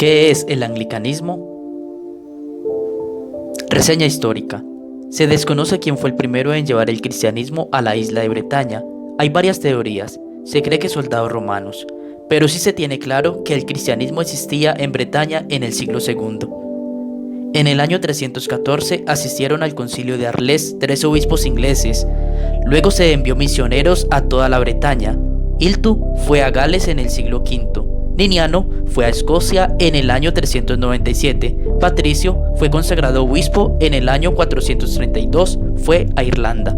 ¿Qué es el anglicanismo? Reseña histórica. Se desconoce quién fue el primero en llevar el cristianismo a la isla de Bretaña. Hay varias teorías. Se cree que soldados romanos, pero sí se tiene claro que el cristianismo existía en Bretaña en el siglo II. En el año 314 asistieron al concilio de Arles 3 obispos ingleses. Luego se envió misioneros a toda la Bretaña. Iltu fue a Gales en el siglo V. Niniano fue a Escocia en el año 397. Patricio fue consagrado obispo en el año 432. Fue a Irlanda.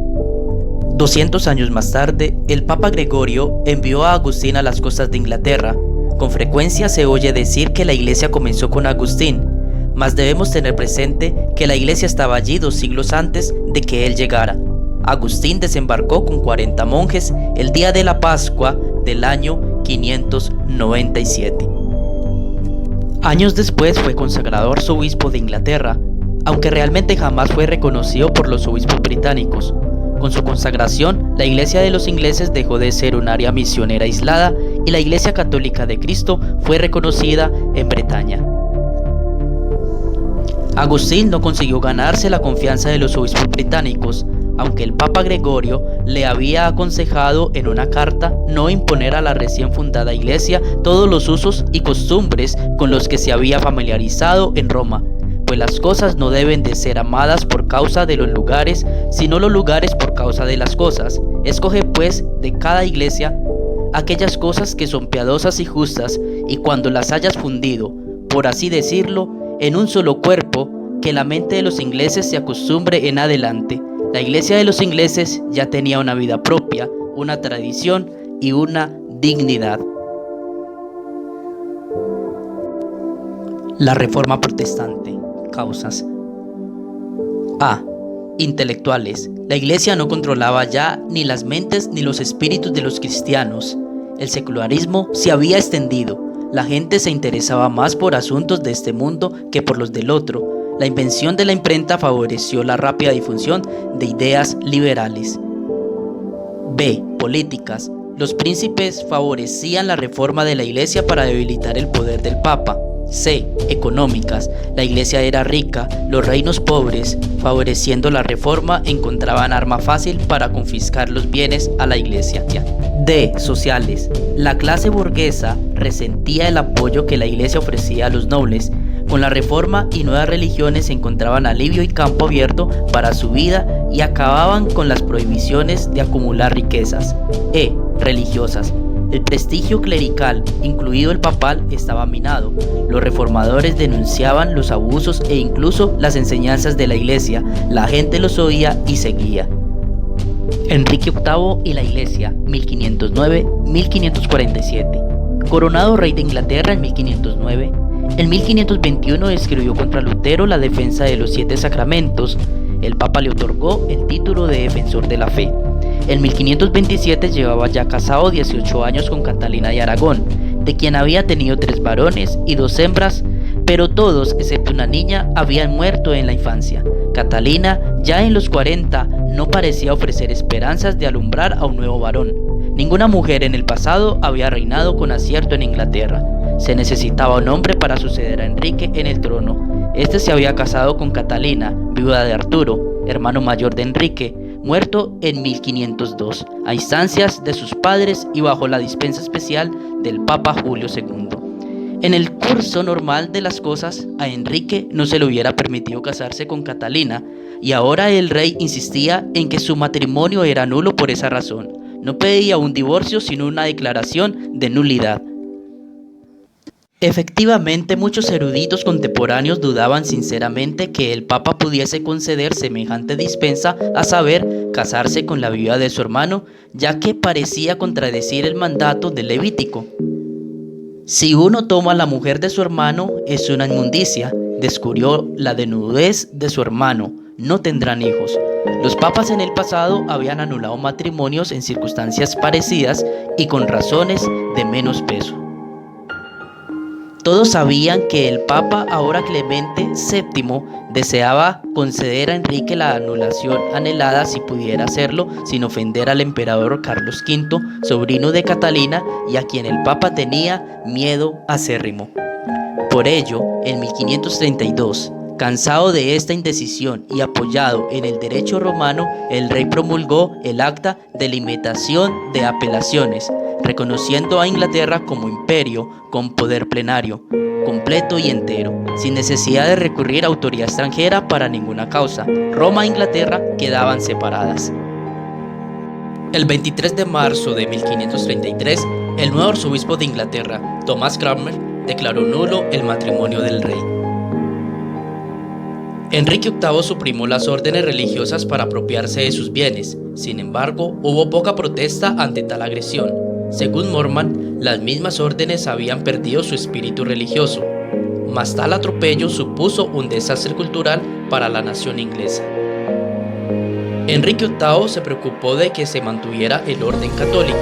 200 años más tarde, el Papa Gregorio envió a Agustín a las costas de Inglaterra. Con frecuencia se oye decir que la iglesia comenzó con Agustín, mas debemos tener presente que la iglesia estaba allí 2 siglos antes de que él llegara. Agustín desembarcó con 40 monjes el día de la Pascua del año 597. Años después fue consagrado arzobispo de Inglaterra, aunque realmente jamás fue reconocido por los obispos británicos. Con su consagración, la iglesia de los ingleses dejó de ser un área misionera aislada y la Iglesia Católica de Cristo fue reconocida en Bretaña. Agustín no consiguió ganarse la confianza de los obispos británicos, aunque el Papa Gregorio le había aconsejado en una carta no imponer a la recién fundada iglesia todos los usos y costumbres con los que se había familiarizado en Roma, pues las cosas no deben de ser amadas por causa de los lugares, sino los lugares por causa de las cosas. Escoge pues de cada iglesia aquellas cosas que son piadosas y justas, y cuando las hayas fundido, por así decirlo, en un solo cuerpo, que la mente de los ingleses se acostumbre en adelante. La iglesia de los ingleses ya tenía una vida propia, una tradición y una dignidad. La Reforma Protestante. Causas. A. Intelectuales. La iglesia no controlaba ya ni las mentes ni los espíritus de los cristianos. El secularismo se había extendido. La gente se interesaba más por asuntos de este mundo que por los del otro. La invención de la imprenta favoreció la rápida difusión de ideas liberales. B. Políticas. Los príncipes favorecían la reforma de la iglesia para debilitar el poder del Papa. C. Económicas. La iglesia era rica, los reinos pobres, favoreciendo la reforma, encontraban arma fácil para confiscar los bienes a la iglesia. D. Sociales. La clase burguesa resentía el apoyo que la iglesia ofrecía a los nobles. Con la reforma y nuevas religiones encontraban alivio y campo abierto para su vida y acababan con las prohibiciones de acumular riquezas. E. Religiosas. El prestigio clerical, incluido el papal, estaba minado. Los reformadores denunciaban los abusos e incluso las enseñanzas de la iglesia. La gente los oía y seguía. Enrique VIII y la iglesia, 1509-1547. Coronado rey de Inglaterra en 1509, en 1521 escribió contra Lutero la defensa de los 7 sacramentos. El Papa le otorgó el título de defensor de la fe. En 1527 llevaba ya casado 18 años con Catalina de Aragón, de quien había tenido 3 varones y 2 hembras, pero todos, excepto una niña, habían muerto en la infancia. Catalina, ya en los 40, no parecía ofrecer esperanzas de alumbrar a un nuevo varón. Ninguna mujer en el pasado había reinado con acierto en Inglaterra. Se necesitaba un hombre para suceder a Enrique en el trono. Este se había casado con Catalina, viuda de Arturo, hermano mayor de Enrique, muerto en 1502, a instancias de sus padres y bajo la dispensa especial del Papa Julio II. En el curso normal de las cosas, a Enrique no se le hubiera permitido casarse con Catalina, y ahora el rey insistía en que su matrimonio era nulo por esa razón. No pedía un divorcio, sino una declaración de nulidad. Efectivamente, muchos eruditos contemporáneos dudaban sinceramente que el Papa pudiese conceder semejante dispensa, a saber, casarse con la viuda de su hermano, ya que parecía contradecir el mandato del Levítico. Si uno toma a la mujer de su hermano, es una inmundicia. Descubrió la desnudez de su hermano, no tendrán hijos. Los papas en el pasado habían anulado matrimonios en circunstancias parecidas y con razones de menos peso. Todos sabían que el Papa, ahora Clemente VII, deseaba conceder a Enrique la anulación anhelada si pudiera hacerlo sin ofender al emperador Carlos V, sobrino de Catalina, y a quien el Papa tenía miedo acérrimo. Por ello, en 1532, cansado de esta indecisión y apoyado en el derecho romano, el rey promulgó el Acta de Limitación de Apelaciones, reconociendo a Inglaterra como imperio con poder plenario, completo y entero, sin necesidad de recurrir a autoridad extranjera para ninguna causa. Roma e Inglaterra quedaban separadas. El 23 de marzo de 1533, el nuevo arzobispo de Inglaterra, Thomas Cranmer, declaró nulo el matrimonio del rey. Enrique VIII suprimó las órdenes religiosas para apropiarse de sus bienes. Sin embargo, hubo poca protesta ante tal agresión. Según Mormon, las mismas órdenes habían perdido su espíritu religioso, mas tal atropello supuso un desastre cultural para la nación inglesa. Enrique VIII se preocupó de que se mantuviera el orden católico.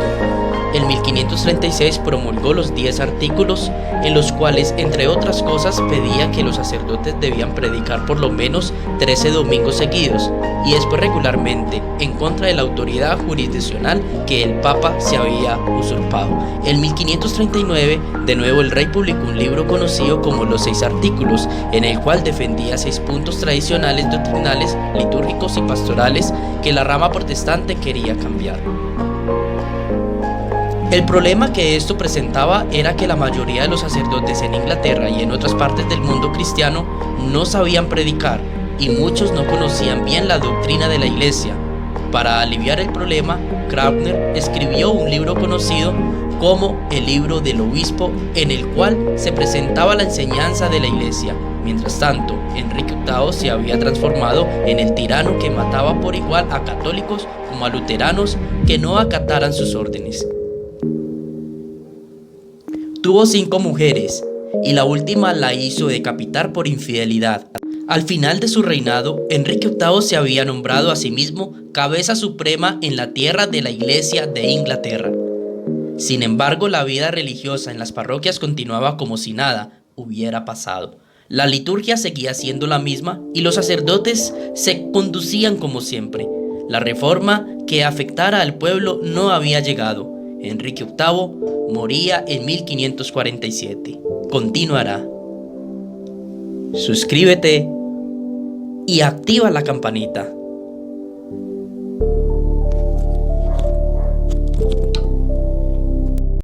En 1536 promulgó los 10 artículos, en los cuales, entre otras cosas, pedía que los sacerdotes debían predicar por lo menos 13 domingos seguidos, y después regularmente, en contra de la autoridad jurisdiccional que el Papa se había usurpado. En 1539, de nuevo el rey publicó un libro conocido como Los 6 Artículos, en el cual defendía 6 puntos tradicionales, doctrinales, litúrgicos y pastorales que la rama protestante quería cambiar. El problema que esto presentaba era que la mayoría de los sacerdotes en Inglaterra y en otras partes del mundo cristiano no sabían predicar y muchos no conocían bien la doctrina de la iglesia. Para aliviar el problema, Cranmer escribió un libro conocido como el Libro del Obispo, en el cual se presentaba la enseñanza de la iglesia. Mientras tanto, Enrique VIII se había transformado en el tirano que mataba por igual a católicos como a luteranos que no acataran sus órdenes. Tuvo 5 mujeres, y la última la hizo decapitar por infidelidad. Al final de su reinado, Enrique VIII se había nombrado a sí mismo cabeza suprema en la tierra de la Iglesia de Inglaterra. Sin embargo, la vida religiosa en las parroquias continuaba como si nada hubiera pasado. La liturgia seguía siendo la misma y los sacerdotes se conducían como siempre. La reforma que afectara al pueblo no había llegado. Enrique VIII moría en 1547. Continuará. Suscríbete y activa la campanita.